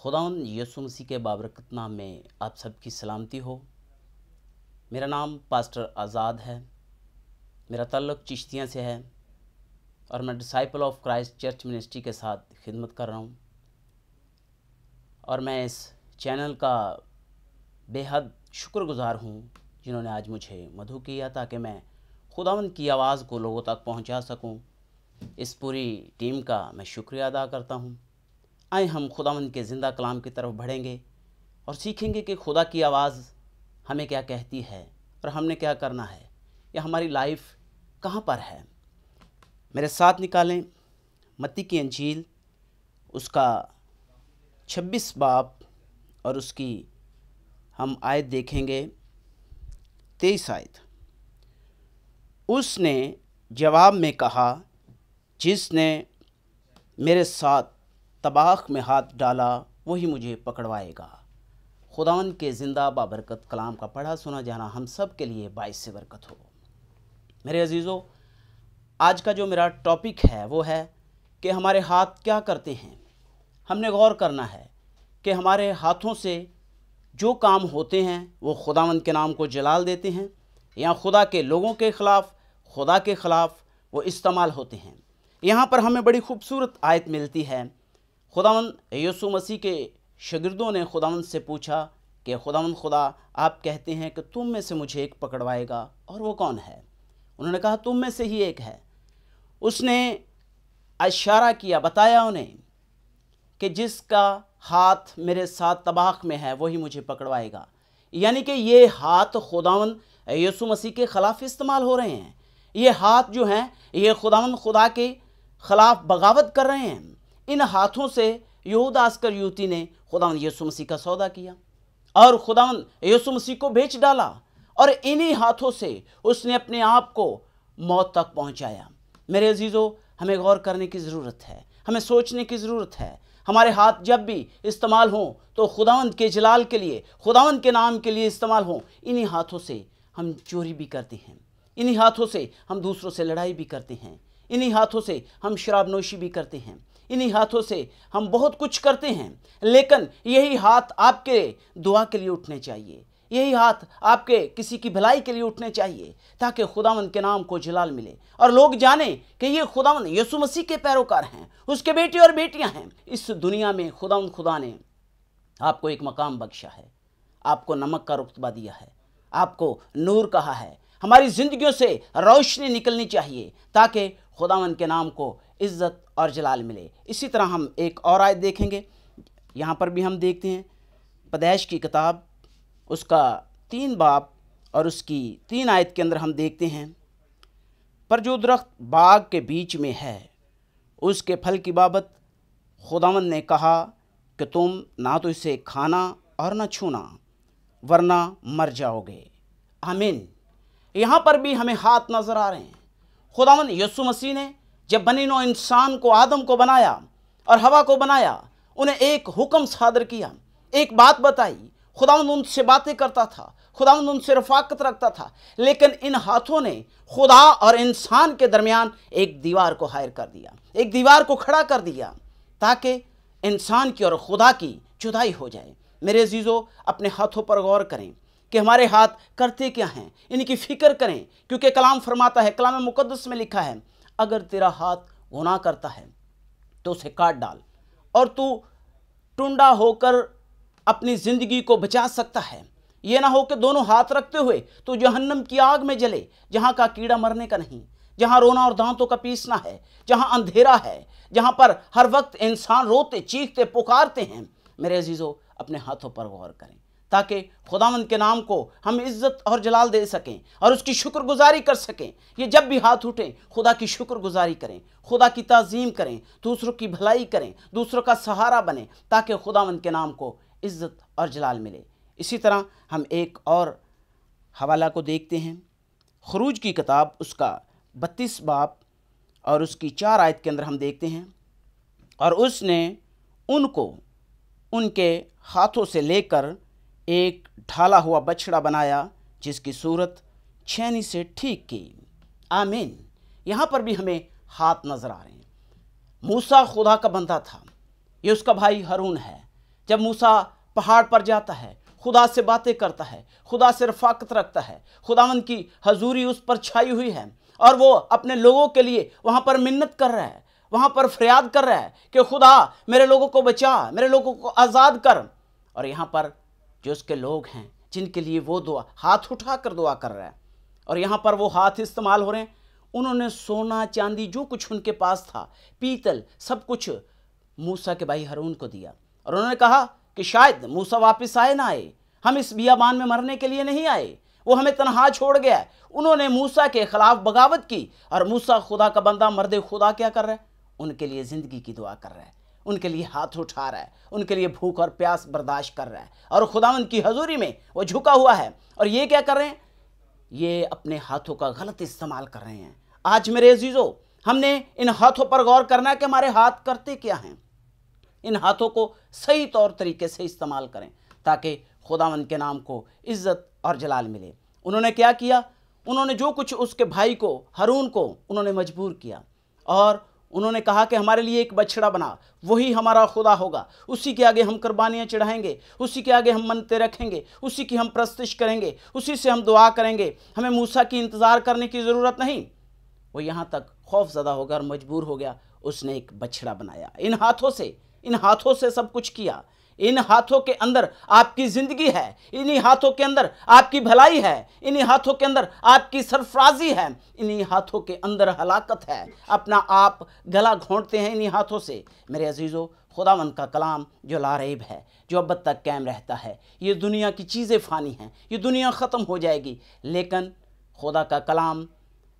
खुदावंद यीशु मसीह के बाबरकत नाम में आप सबकी सलामती हो। मेरा नाम पास्टर आज़ाद है। मेरा ताल्लुक़ चिश्तियाँ से है और मैं disciple of Christ church ministry के साथ खिदमत कर रहा हूँ। और मैं इस चैनल का बेहद शुक्रगुज़ार हूँ जिन्होंने आज मुझे मदऊ किया ताकि मैं खुदावंद की आवाज़ को लोगों तक पहुँचा सकूँ। इस पूरी टीम का मैं शुक्रिया अदा करता हूँ। आए हम खुदावंद के ज़िंदा कलाम की तरफ बढ़ेंगे और सीखेंगे कि खुदा की आवाज़ हमें क्या कहती है और हमने क्या करना है या हमारी लाइफ कहाँ पर है। मेरे साथ निकालें मत्ती की अंजील उसका 26 बाब और उसकी हम आयत देखेंगे 23 आयत। उसने जवाब में कहा, जिसने मेरे साथ तबाख में हाथ डाला वही मुझे पकड़वाएगा। खुदावंद के ज़िंदा बाबरकत कलाम का पढ़ा सुना जाना हम सब के लिए बाइस से बरकत हो। मेरे अजीज़ों, आज का जो मेरा टॉपिक है वो है कि हमारे हाथ क्या करते हैं। हमने गौर करना है कि हमारे हाथों से जो काम होते हैं वो खुदावंद के नाम को जलाल देते हैं या खुदा के लोगों के ख़िलाफ़, खुदा के ख़िलाफ़ वो इस्तेमाल होते हैं। यहाँ पर हमें बड़ी खूबसूरत आयत मिलती है। खुदावंद यीशु मसीह के शागिर्दों ने खुदावंद से पूछा कि खुदावंद खुदा, आप कहते हैं कि तुम में से मुझे एक पकड़वाएगा, और वो कौन है? उन्होंने कहा तुम में से ही एक है। उसने इशारा किया, बताया उन्हें कि जिसका हाथ मेरे साथ तबाख में है वही मुझे पकड़वाएगा। यानी कि ये हाथ खुदावंद यीशु मसीह के ख़िलाफ़ इस्तेमाल हो रहे हैं। ये हाथ जो हैं ये खुदावंद खुदा के ख़िलाफ़ बगावत कर रहे हैं। इन हाथों से यहूदा इस्करियोती ने खुदावंद यीशु मसीह का सौदा किया और खुदावंद यीशु मसीह को बेच डाला, और इन्हीं हाथों से उसने अपने आप को मौत तक पहुंचाया। मेरे अजीज़ों, हमें गौर करने की ज़रूरत है, हमें सोचने की ज़रूरत है। हमारे हाथ जब भी इस्तेमाल हों तो खुदावंद के जलाल के लिए, खुदावंद के नाम के लिए इस्तेमाल हों। इन्हीं हाथों से हम चोरी भी करते हैं, इन्हीं हाथों से हम दूसरों से लड़ाई भी करते हैं, इन्हीं हाथों से हम शराब नोशी भी करते हैं, इन्हीं हाथों से हम बहुत कुछ करते हैं। लेकिन यही हाथ आपके दुआ के लिए उठने चाहिए, यही हाथ आपके किसी की भलाई के लिए उठने चाहिए ताकि खुदावंद के नाम को जलाल मिले और लोग जाने कि ये खुदावंद यीशु मसीह के पैरोकार हैं, उसके बेटे और बेटियां हैं। इस दुनिया में खुदावंद खुदा ने आपको एक मकाम बख्शा है, आपको नमक का रुतबा दिया है, आपको नूर कहा है। हमारी ज़िंदगियों से रोशनी निकलनी चाहिए ताकि खुदावंद के नाम को इज़्ज़त और जलाल मिले। इसी तरह हम एक और आयत देखेंगे। यहाँ पर भी हम देखते हैं पैदाइश की किताब उसका 3 बाब और उसकी 3 आयत के अंदर हम देखते हैं, पर जो दरख्त बाग के बीच में है उसके फल की बाबत खुदावंद ने कहा कि तुम ना तो इसे खाना और ना छूना वरना मर जाओगे। आमीन। यहाँ पर भी हमें हाथ नज़र आ रहे हैं। खुदावंद यीशु मसीह ने जब बनी नौ इंसान को, आदम को बनाया और हवा को बनाया, उन्हें एक हुक्म सादर किया, एक बात बताई। खुदावंद उनसे बातें करता था, खुदावंद उनसे रफ़ाकत रखता था, लेकिन इन हाथों ने खुदा और इंसान के दरमियान एक दीवार को हायर कर दिया, एक दीवार को खड़ा कर दिया ताकि इंसान की और खुदा की जुदाई हो जाए। मेरे अजीज़ों, अपने हाथों पर गौर करें कि हमारे हाथ करते क्या हैं, इनकी फ़िक्र करें, क्योंकि कलाम फरमाता है, कलाम मुक़द्दस में लिखा है, अगर तेरा हाथ गुनाह करता है तो उसे काट डाल, और तू टुंडा होकर अपनी ज़िंदगी को बचा सकता है। ये ना हो कि दोनों हाथ रखते हुए तो जहन्नम की आग में जले, जहाँ का कीड़ा मरने का नहीं, जहाँ रोना और दांतों का पीसना है, जहाँ अंधेरा है, जहाँ पर हर वक्त इंसान रोते चीखते पुकारते हैं। मेरे अजीज़ों, अपने हाथों पर गौर करें ताकि खुदावंद के नाम को हम इज़्ज़त और जलाल दे सकें और उसकी शुक्रगुजारी कर सकें। ये जब भी हाथ उठें खुदा की शुक्रगुजारी करें, खुदा की ताज़ीम करें, दूसरों की भलाई करें, दूसरों का सहारा बने ताकि खुदावंद के नाम को इज़्ज़त और जलाल मिले। इसी तरह हम एक और हवाला को देखते हैं। खरूज की किताब उसका 32 बाब और उसकी 4 आयत के अंदर हम देखते हैं, और उसने उनको उनके हाथों से लेकर एक ढाला हुआ बछड़ा बनाया जिसकी सूरत छेनी से ठीक की। आमीन। यहाँ पर भी हमें हाथ नज़र आ रहे हैं। मूसा खुदा का बंदा था, ये उसका भाई हारून है। जब मूसा पहाड़ पर जाता है, खुदा से बातें करता है, खुदा से रफाकत रखता है, खुदावंद की हजूरी उस पर छाई हुई है और वो अपने लोगों के लिए वहाँ पर मिन्नत कर रहा है, वहाँ पर फरियाद कर रहा है कि खुदा मेरे लोगों को बचा, मेरे लोगों को आज़ाद कर। और यहाँ पर जो उसके लोग हैं जिनके लिए वो दुआ हाथ उठा कर दुआ कर रहा है, और यहाँ पर वो हाथ इस्तेमाल हो रहे हैं। उन्होंने सोना चांदी जो कुछ उनके पास था, पीतल, सब कुछ मूसा के भाई हारून को दिया। और उन्होंने कहा कि शायद मूसा वापस आए ना आए, हम इस बियाबान में मरने के लिए नहीं आए, वो हमें तनहा छोड़ गया। उन्होंने मूसा के खिलाफ बगावत की, और मूसा खुदा का बंदा मर्द खुदा क्या कर रहा है? उनके लिए ज़िंदगी की दुआ कर रहा है, उनके लिए हाथ उठा रहा है, उनके लिए भूख और प्यास बर्दाश्त कर रहा है, और खुदावंद की हजूरी में वो झुका हुआ है। और ये क्या कर रहे हैं? ये अपने हाथों का गलत इस्तेमाल कर रहे हैं। आज मेरे अजीज़ों, हमने इन हाथों पर गौर करना है कि हमारे हाथ करते क्या हैं। इन हाथों को सही तौर तरीके से इस्तेमाल करें ताकि खुदावंद के नाम को इज़्ज़त और जलाल मिले। उन्होंने क्या किया? उन्होंने जो कुछ उसके भाई को, हारून को, उन्होंने मजबूर किया, और उन्होंने कहा कि हमारे लिए एक बछड़ा बना, वही हमारा खुदा होगा, उसी के आगे हम कुर्बानियाँ चढ़ाएंगे, उसी के आगे हम मन्नतें रखेंगे, उसी की हम प्रस्तिश करेंगे, उसी से हम दुआ करेंगे, हमें मूसा की इंतज़ार करने की ज़रूरत नहीं। वो यहाँ तक खौफज़दा हो गया और मजबूर हो गया, उसने एक बछड़ा बनाया। इन हाथों से सब कुछ किया। इन हाथों के अंदर आपकी ज़िंदगी है, इन्हीं हाथों के अंदर आपकी भलाई है, इन्हीं हाथों के अंदर आपकी सरफराजी है, इन्हीं हाथों के अंदर हलाकत है। अपना आप गला घोंटते हैं इन्हीं हाथों से। मेरे अजीज़ों, खुदावंद का कलाम जो लारैब है, जो अब तक कायम रहता है। ये दुनिया की चीज़ें फ़ानी हैं, ये दुनिया ख़त्म हो जाएगी, लेकिन खुदा का कलाम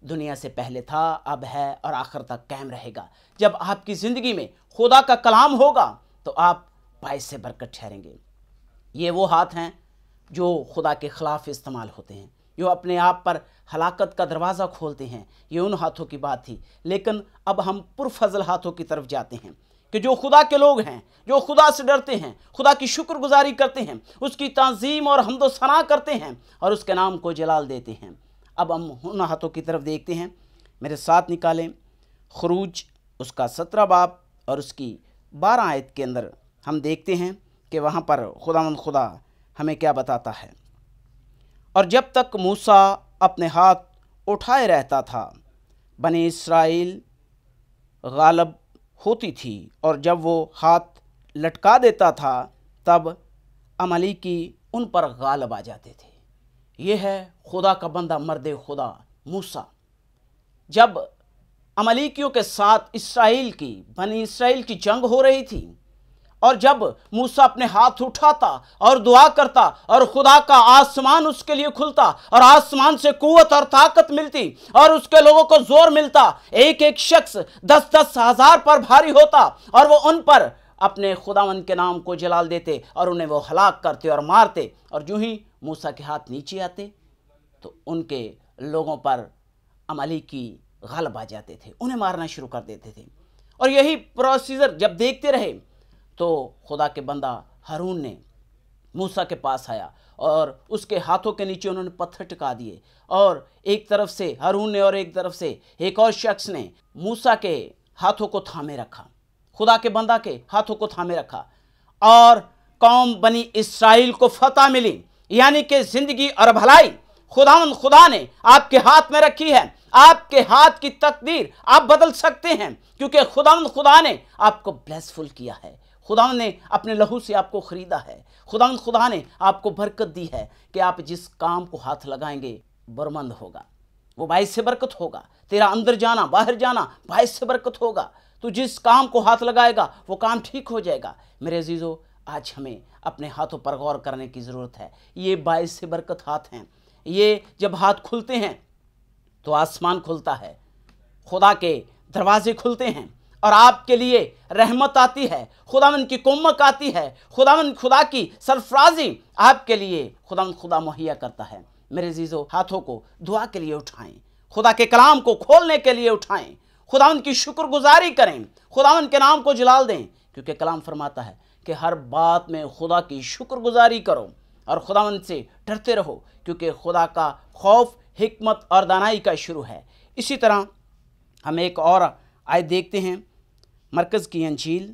दुनिया से पहले था, अब है और आखिर तक कायम रहेगा। जब आपकी ज़िंदगी में खुदा का कलाम होगा तो आप बाइस से बरकत ठहरेंगे। ये वो हाथ हैं जो खुदा के ख़िलाफ़ इस्तेमाल होते हैं, जो अपने आप पर हलाकत का दरवाज़ा खोलते हैं। ये उन हाथों की बात थी, लेकिन अब हम पुरफजल हाथों की तरफ जाते हैं कि जो खुदा के लोग हैं, जो खुदा से डरते हैं, खुदा की शुक्रगुजारी करते हैं, उसकी ताज़ीम और हम्दो सना करते हैं और उसके नाम को जलाल देते हैं। अब हम उन हाथों की तरफ देखते हैं। मेरे साथ निकालें खुरूज उसका 17 बाब और उसकी 12 आयत के अंदर हम देखते हैं कि वहाँ पर खुदावंद खुदा हमें क्या बताता है। और जब तक मूसा अपने हाथ उठाए रहता था, बनी इस्राएल गालब होती थी, और जब वो हाथ लटका देता था तब अमलीकी उन पर गालब आ जाते थे। ये है खुदा का बंदा मर्द खुदा मूसा। जब अमलीकियों के साथ बनी इस्राएल की जंग हो रही थी, और जब मूसा अपने हाथ उठाता और दुआ करता और खुदा का आसमान उसके लिए खुलता और आसमान से कुव्वत और ताकत मिलती और उसके लोगों को जोर मिलता, एक एक शख्स 10-10 हज़ार पर भारी होता और वो उन पर अपने खुदावंद के नाम को जलाल देते और उन्हें वो हलाक करते और मारते। और जो ही मूसा के हाथ नीचे आते तो उनके लोगों पर अमलीकी गलब आ जाते थे, उन्हें मारना शुरू कर देते थे। और यही प्रोसीजर जब देखते रहे तो खुदा के बंदा हारून ने मूसा के पास आया और उसके हाथों के नीचे उन्होंने पत्थर टिका दिए, और एक तरफ से हारून ने और एक तरफ से एक और शख्स ने मूसा के हाथों को थामे रखा, खुदा के बंदा के हाथों को थामे रखा, और कौम बनी इस्राएल को फतह मिली। यानी कि ज़िंदगी और भलाई खुदा ने आपके हाथ में रखी है। आपके हाथ की तकदीर आप बदल सकते हैं, क्योंकि खुदा ने आपको ब्लेसफुल किया है। खुदा ने अपने लहू से आपको ख़रीदा है। खुदा ने आपको बरकत दी है कि आप जिस काम को हाथ लगाएंगे बरमंद होगा, वो बाइस से बरकत होगा। तेरा अंदर जाना बाहर जाना बाइस से बरकत होगा। तो जिस काम को हाथ लगाएगा वो काम ठीक हो जाएगा। मेरे अजीज़ों, आज हमें अपने हाथों पर गौर करने की ज़रूरत है। ये बाइस से बरकत हाथ हैं। ये जब हाथ खुलते हैं तो आसमान खुलता है, खुदा के दरवाजे खुलते हैं और आपके लिए रहमत आती है, खुदावंद की कुम्मक आती है, खुदा की सरफराजी आपके लिए खुदा मुहैया करता है। मेरे अजीज़ों, हाथों को दुआ के लिए उठाएं, खुदा के कलाम को खोलने के लिए उठाएं, खुदावंद की शुक्रगुजारी करें, खुदावंद के नाम को जलाल दें, क्योंकि कलाम फरमाता है कि हर बात में खुदा की शुक्रगुजारी करो और खुदावंद से डरते रहो, क्योंकि खुदा का खौफ हिकमत और दानाई का शुरू है। इसी तरह हम एक और आयत देखते हैं, मरकज़ की अंजील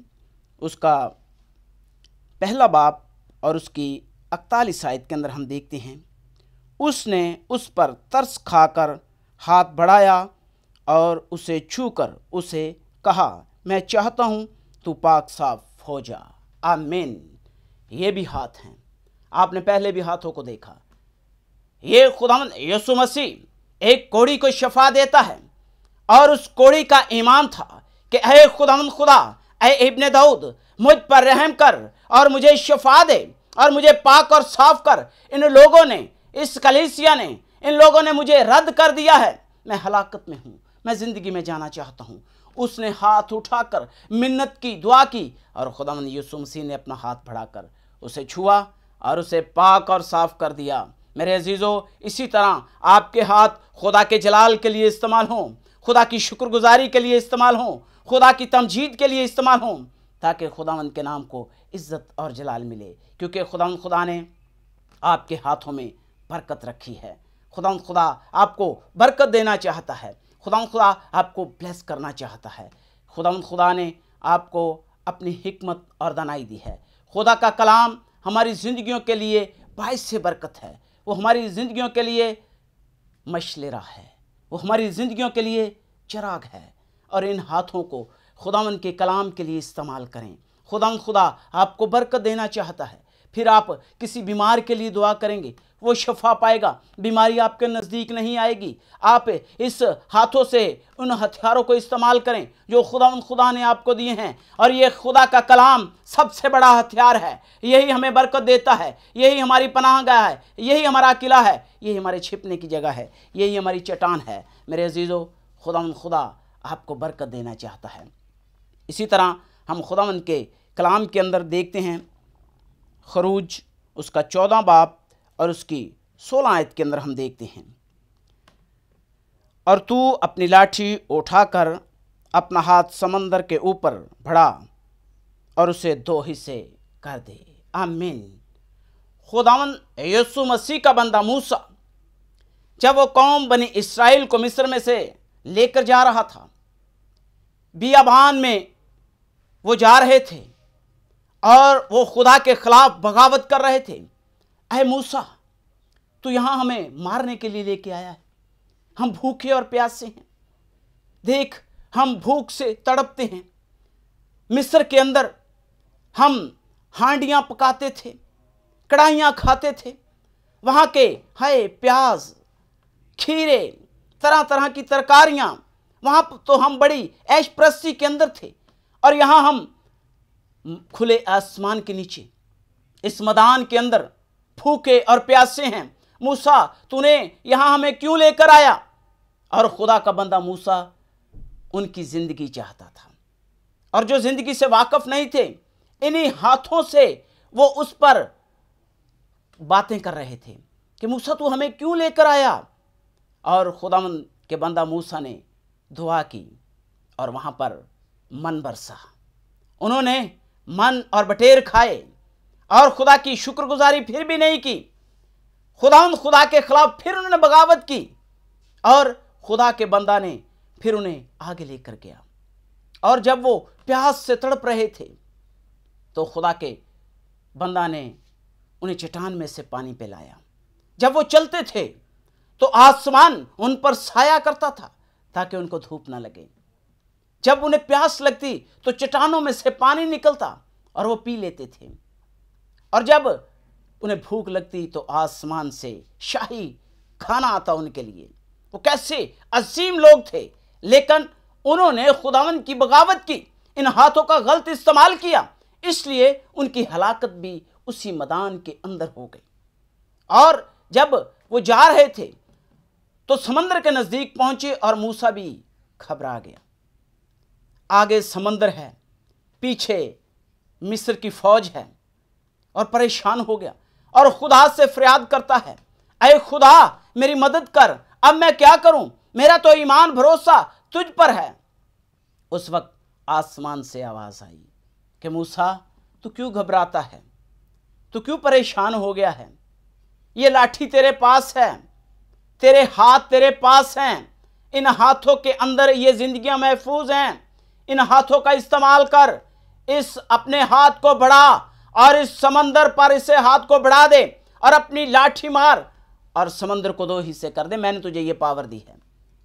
उसका पहला बाब और उसकी 41 आयत के अंदर हम देखते हैं, उसने उस पर तरस खाकर हाथ बढ़ाया और उसे छूकर उसे कहा, मैं चाहता हूँ तू पाक साफ हो जा। आमीन। ये भी हाथ हैं, आपने पहले भी हाथों को देखा। ये खुदावंद यीशु मसीह एक कोढ़ी को शफा देता है और उस कोढ़ी का ईमान था कि ऐ खुदावंद खुदा, ऐ इब्ने दाऊद, मुझ पर रहम कर और मुझे शफा दे और मुझे पाक और साफ कर। इन लोगों ने, इस कलीसिया ने, इन लोगों ने मुझे रद्द कर दिया है, मैं हलाकत में हूँ, मैं ज़िंदगी में जाना चाहता हूँ। उसने हाथ उठाकर मिन्नत की, दुआ की और खुदावंद यीशु मसीह ने अपना हाथ बढ़ाकर उसे छुआ और उसे पाक और साफ कर दिया। मेरे अजीज़ों, इसी तरह आपके हाथ खुदा के जलाल के लिए इस्तेमाल हों, खुदा की शुक्रगुजारी के लिए इस्तेमाल हों, खुदा की तमजीद के लिए इस्तेमाल हों, ताकि खुदावंद के नाम को इज़्ज़त और जलाल मिले। क्योंकि खुदावंद खुदा ने आपके हाथों में बरकत रखी है। खुदावंद खुदा आपको बरकत देना चाहता है। खुदावंद खुदा आपको ब्लेस करना चाहता है। खुदावंद खुदा ने आपको अपनी हिकमत और दानाई दी है। खुदा का कलाम हमारी ज़िंदगियों के लिए बाइस से बरकत है। वो हमारी ज़िंदगियों के लिए मशलेरा है, वो हमारी ज़िंदगियों के लिए चिराग है। और इन हाथों को खुदावंद के कलाम के लिए इस्तेमाल करें। खुदावंद खुदा आपको बरकत देना चाहता है। फिर आप किसी बीमार के लिए दुआ करेंगे, वो शफा पाएगा, बीमारी आपके नज़दीक नहीं आएगी। आप इस हाथों से उन हथियारों को इस्तेमाल करें जो खुदावंद खुदा ने आपको दिए हैं। और ये खुदा का कलाम सबसे बड़ा हथियार है। यही हमें बरकत देता है, यही हमारी पनाहगाह है, यही हमारा किला है, यही हमारे छिपने की जगह है, यही हमारी चट्टान है। मेरे अजीज़ों, खुदावंद खुदा आपको बरकत देना चाहता है। इसी तरह हम खुदावंद के कलाम के अंदर देखते हैं, खरूज उसका 14 बाब और उसकी 16 आयत के अंदर हम देखते हैं, और तू अपनी लाठी उठाकर अपना हाथ समंदर के ऊपर बढ़ा और उसे 2 हिस्से कर दे। आमीन। खुदावंद यीशु मसीह का बंदा मूसा जब वो कौम बनी इस्राएल को मिस्र में से लेकर जा रहा था, बियाबान में वो जा रहे थे और वो खुदा के खिलाफ बगावत कर रहे थे। ऐ मूसा, तू यहाँ हमें मारने के लिए लेके आया है, हम भूखे और प्यासे हैं, देख हम भूख से तड़पते हैं। मिस्र के अंदर हम हांडियाँ पकाते थे, कढ़ाइयाँ खाते थे, वहाँ के प्याज, खीरे, तरह तरह की तरकारियाँ, वहाँ तो हम बड़ी ऐश प्रस्ती के अंदर थे। और यहाँ हम खुले आसमान के नीचे इस मैदान के अंदर भूखे और प्यासे हैं। मूसा, तूने यहाँ हमें क्यों लेकर आया? और खुदा का बंदा मूसा उनकी ज़िंदगी चाहता था, और जो ज़िंदगी से वाकिफ़ नहीं थे, इन्हीं हाथों से वो उस पर बातें कर रहे थे कि मूसा तू हमें क्यों लेकर आया? और खुदावंद के बंदा मूसा ने दुआ की और वहाँ पर मन बरसा। उन्होंने मन और बटेर खाए और खुदा की शुक्रगुजारी फिर भी नहीं की। खुदा के खिलाफ फिर उन्होंने बगावत की और खुदा के बंदा ने फिर उन्हें आगे लेकर गया। और जब वो प्यास से तड़प रहे थे तो खुदा के बंदा ने उन्हें चट्टान में से पानी पिलाया। जब वो चलते थे तो आसमान उन पर साया करता था ताकि उनको धूप ना लगे। जब उन्हें प्यास लगती तो चट्टानों में से पानी निकलता और वो पी लेते थे। और जब उन्हें भूख लगती तो आसमान से शाही खाना आता उनके लिए। वो कैसे अजीम लोग थे, लेकिन उन्होंने खुदावंद की बगावत की, इन हाथों का गलत इस्तेमाल किया, इसलिए उनकी हलाकत भी उसी मैदान के अंदर हो गई। और जब वो जा रहे थे तो समंदर के नज़दीक पहुंचे और मूसा भी घबरा गया। आगे समंदर है, पीछे मिस्र की फौज है, और परेशान हो गया और खुदा से फरियाद करता है, ऐ खुदा मेरी मदद कर, अब मैं क्या करूं? मेरा तो ईमान भरोसा तुझ पर है। उस वक्त आसमान से आवाज़ आई कि मूसा तू क्यों घबराता है, तू क्यों परेशान हो गया है? ये लाठी तेरे पास है, तेरे हाथ तेरे पास हैं, इन हाथों के अंदर ये जिंदगियां महफूज हैं। इन हाथों का इस्तेमाल कर, इस अपने हाथ को बढ़ा اور इस समंदर पर इसे हाथ को बढ़ा दे और अपनी लाठी मार और समंदर को 2 हिस्से कर दे। मैंने तुझे ये पावर दी है,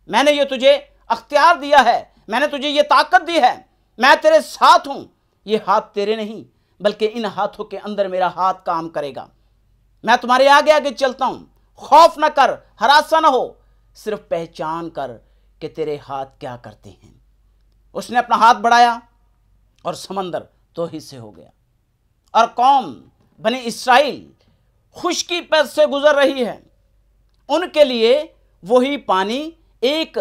मैंने ये तुझे अख्तियार दिया है, मैंने तुझे ये ताकत दी है, मैं तेरे साथ हूं। ये हाथ तेरे नहीं बल्कि इन हाथों के अंदर मेरा हाथ काम करेगा। मैं तुम्हारे आगे आगे चलता हूं, खौफ न कर, हरासा न हो, सिर्फ पहचान कर कि तेरे हाथ क्या करते हैं। उसने अपना हाथ बढ़ाया और समंदर 2 हिस्से हो गया और कौम बनी इसराइल खुश्की पर से गुजर रही है। उनके लिए वही पानी एक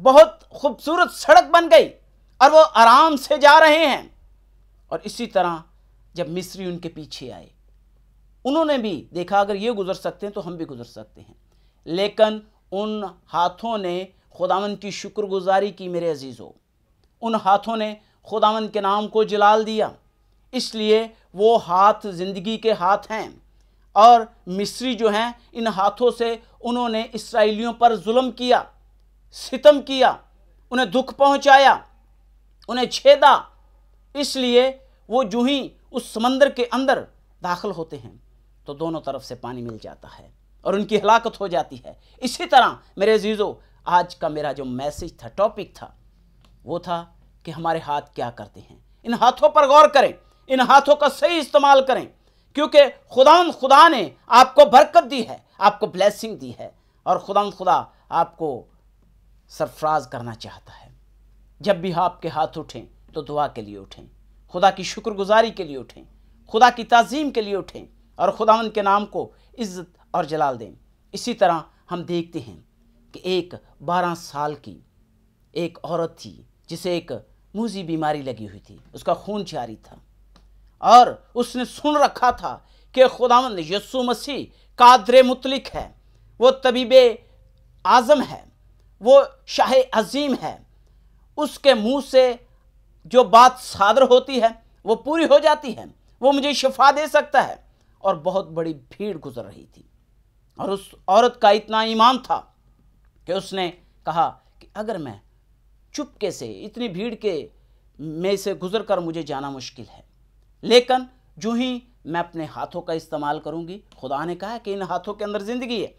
बहुत खूबसूरत सड़क बन गई और वो आराम से जा रहे हैं। और इसी तरह जब मिस्री उनके पीछे आए, उन्होंने भी देखा अगर ये गुजर सकते हैं तो हम भी गुजर सकते हैं, लेकिन उन हाथों ने खुदावंद की शुक्रगुजारी की। मेरे अजीज़ों, उन हाथों ने खुदावंद के नाम को जलाल दिया, इसलिए वो हाथ ज़िंदगी के हाथ हैं। और मिस्री जो हैं, इन हाथों से उन्होंने इसराइलियों पर जुल्म किया, सितम किया, उन्हें दुख पहुंचाया, उन्हें छेदा। इसलिए वो जो ही उस समंदर के अंदर दाखिल होते हैं तो दोनों तरफ से पानी मिल जाता है और उनकी हलाकत हो जाती है। इसी तरह मेरे अजीज़ों, आज का मेरा जो मैसेज था, टॉपिक था, वो था कि हमारे हाथ क्या करते हैं। इन हाथों पर गौर करें, इन हाथों का सही इस्तेमाल करें, क्योंकि खुदा ने आपको बरकत दी है, आपको ब्लेसिंग दी है और खुदा आपको सरफराज करना चाहता है। जब भी आपके हाथ उठें तो दुआ के लिए उठें, खुदा की शुक्रगुजारी के लिए उठें, खुदा की ताज़ीम के लिए उठें और खुदावंद के नाम को इज़्ज़त और जलाल दें। इसी तरह हम देखते हैं कि एक 12 साल की एक औरत थी जिसे एक मूजी बीमारी लगी हुई थी, उसका खून जारी था और उसने सुन रखा था कि खुदावंद यीशु मसीह कादरे मुतलिक है, वो तबीबे आज़म है, वो शाह अजीम है। उसके मुंह से जो बात सादर होती है वो पूरी हो जाती है, वो मुझे शिफा दे सकता है। और बहुत बड़ी भीड़ गुजर रही थी और उस औरत का इतना ईमान था कि उसने कहा कि अगर मैं चुपके से इतनी भीड़ के में से गुजर कर मुझे जाना मुश्किल है, लेकिन जो ही मैं अपने हाथों का इस्तेमाल करूंगी, खुदा ने कहा कि इन हाथों के अंदर ज़िंदगी है,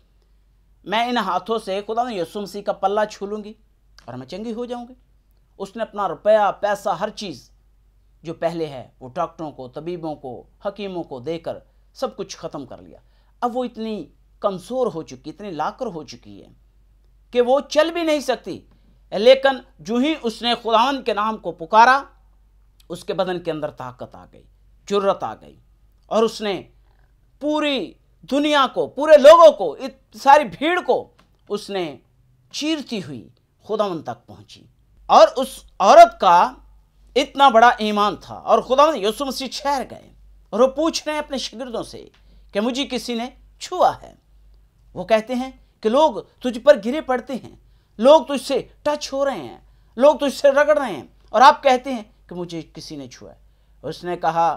मैं इन हाथों से खुदा ने यीशु मसीह का पल्ला छू लूँगी और मैं चंगी हो जाऊँगी। उसने अपना रुपया, पैसा, हर चीज़ जो पहले है वो डॉक्टरों को, तबीबों को, हकीमों को देकर सब कुछ ख़त्म कर लिया। अब वो इतनी कमज़ोर हो चुकी, इतनी लाकर हो चुकी है कि वो चल भी नहीं सकती, लेकिन जो ही उसने खुदावंद के नाम को पुकारा, उसके बदन के अंदर ताकत आ गई, जुर्रत आ गई और उसने पूरी दुनिया को, पूरे लोगों को, सारी भीड़ को उसने चीरती हुई खुदावंद तक पहुंची। और उस औरत का इतना बड़ा ईमान था और खुदावंद यीशु मसीह ठहर गए और वो पूछ रहे हैं अपने शागिर्दों से कि मुझे किसी ने छुआ है। वो कहते हैं कि लोग तुझ पर गिरे पड़ते हैं, लोग तुझसे टच हो रहे हैं, लोग तुझसे रगड़ रहे हैं और आप कहते हैं कि मुझे किसी ने छुआ है। उसने कहा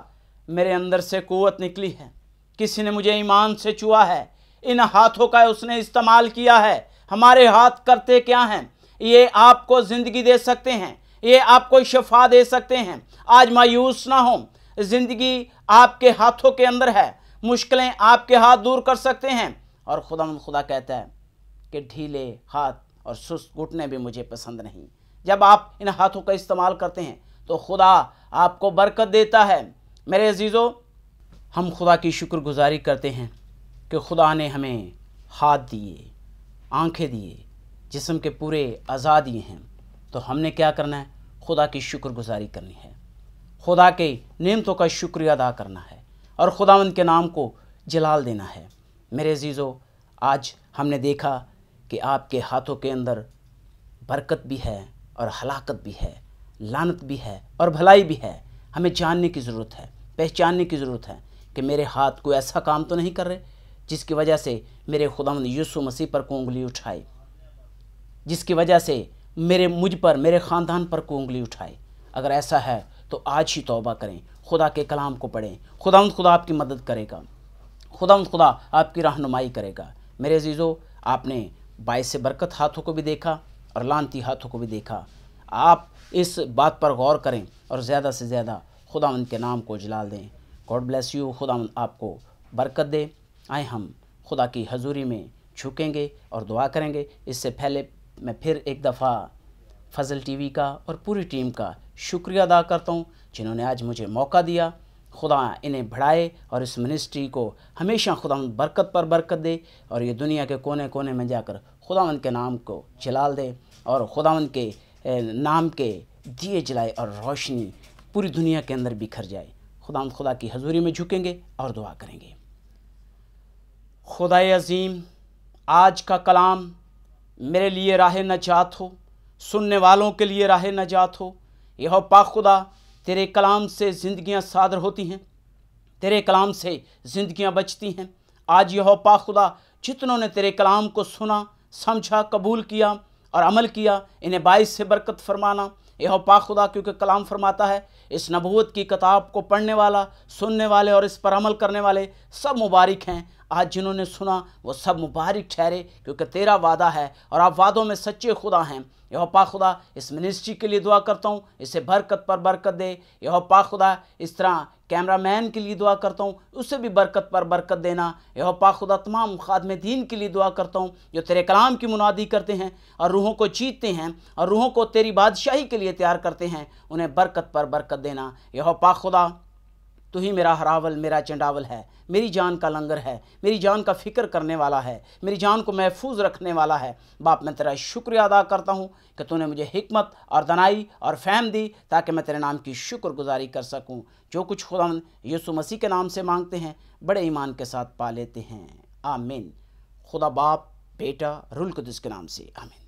मेरे अंदर से कुव्वत निकली है, किसी ने मुझे ईमान से छुआ है, इन हाथों का उसने इस्तेमाल किया है। हमारे हाथ करते क्या हैं? ये आपको ज़िंदगी दे सकते हैं, ये आपको शिफा दे सकते हैं। आज मायूस ना हो, ज़िंदगी आपके हाथों के अंदर है, मुश्किलें आपके हाथ दूर कर सकते हैं। और खुदा कहता है कि ढीले हाथ और सुस्त घुटने भी मुझे पसंद नहीं। जब आप इन हाथों का इस्तेमाल करते हैं तो खुदा आपको बरकत देता है। मेरे अजीज़ों, हम खुदा की शुक्रगुजारी करते हैं कि खुदा ने हमें हाथ दिए, आंखें दिए, जिस्म के पूरे अज़ा दिए हैं, तो हमने क्या करना है? खुदा की शुक्रगुजारी करनी है, खुदा के नेमतों का शुक्रिया अदा करना है और खुदावंद के नाम को जलाल देना है। मेरे अजीज़ों, आज हमने देखा कि आपके हाथों के अंदर बरकत भी है और हलाकत भी है, लानत भी है और भलाई भी है। हमें जानने की ज़रूरत है, पहचानने की ज़रूरत है कि मेरे हाथ कोई ऐसा काम तो नहीं कर रहे जिसकी वजह से मेरे खुदावंद यीशु मसीह पर कोई उंगली उठाए, जिसकी वजह से मुझ पर, मेरे ख़ानदान पर कोई उंगली उठाए। अगर ऐसा है तो आज ही तौबा करें, खुदा के कलाम को पढ़ें। खुदा आपकी मदद करेगा, खुदा आपकी रहनुमाई करेगा। मेरे अजीज़ों, आपने बाइस बरकत हाथों को भी देखा और लानती हाथों को भी देखा। आप इस बात पर गौर करें और ज़्यादा से ज़्यादा खुदावंद के नाम को जलाल दें। God bless you. खुदा आपको बरकत दे। आए हम खुदा की हजूरी में झुकेंगे और दुआ करेंगे। इससे पहले मैं फिर एक दफ़ा फजल टीवी का और पूरी टीम का शुक्रिया अदा करता हूँ जिन्होंने आज मुझे मौका दिया। खुदा इन्हें बढ़ाए और इस मिनिस्ट्री को हमेशा खुदावंद बरकत पर बरकत दे और ये दुनिया के कोने कोने में जाकर खुदावंद के नाम को जलाल दे और खुदावंद के नाम के दिए जलाए और रोशनी पूरी दुनिया के अंदर बिखर जाए। खुदा की हजूरी में झुकेंगे और दुआ करेंगे। खुदा अज़ीम, आज का कलाम मेरे लिए राह नजात हो, सुनने वालों के लिए राह नजात हो। यह पाक खुदा, तेरे कलाम से ज़िंदगियाँ सादर होती हैं, तेरे कलाम से ज़िंदगियाँ बचती हैं। आज यह पाक खुदा, जितनों ने तेरे कलाम को सुना, समझा, कबूल किया और अमल किया, इन्हें बाइस से बरकत फरमाना। यह पाक खुदा, क्योंकि कलाम फरमाता है इस नबूवत की किताब को पढ़ने वाला, सुनने वाले और इस पर अमल करने वाले सब मुबारक हैं। आज जिन्होंने सुना वो सब मुबारक ठहरे, क्योंकि तेरा वादा है और आप वादों में सच्चे खुदा हैं। यह पाक खुदा, इस मिनिस्ट्री के लिए दुआ करता हूँ, इसे बरकत पर बरकत दे। यह पाक खुदा, इस तरह कैमरामैन के लिए दुआ करता हूँ, उसे भी बरकत पर बरकत देना। यह पाक खुदा, तमाम खादमे दीन के लिए दुआ करता हूँ जो तेरे कलाम की मुनादी करते हैं और रूहों को जीतते हैं और रूहों को तेरी बादशाही के लिए तैयार करते हैं, उन्हें बरकत पर बरकत देना। यह पाक खुदा, तू ही मेरा हरावल, मेरा चंडावल है, मेरी जान का लंगर है, मेरी जान का फ़िक्र करने वाला है, मेरी जान को महफूज रखने वाला है। बाप, मैं तेरा शुक्रिया अदा करता हूँ कि तूने मुझे हिकमत और दनाई और फ़हम दी ताकि मैं तेरे नाम की शुक्रगुजारी कर सकूँ। जो कुछ खुदा यीशु मसीह के नाम से मांगते हैं, बड़े ईमान के साथ पा लेते हैं। आमीन। खुदा बाप, बेटा, रूहुल कुद्दूस के नाम से आमीन।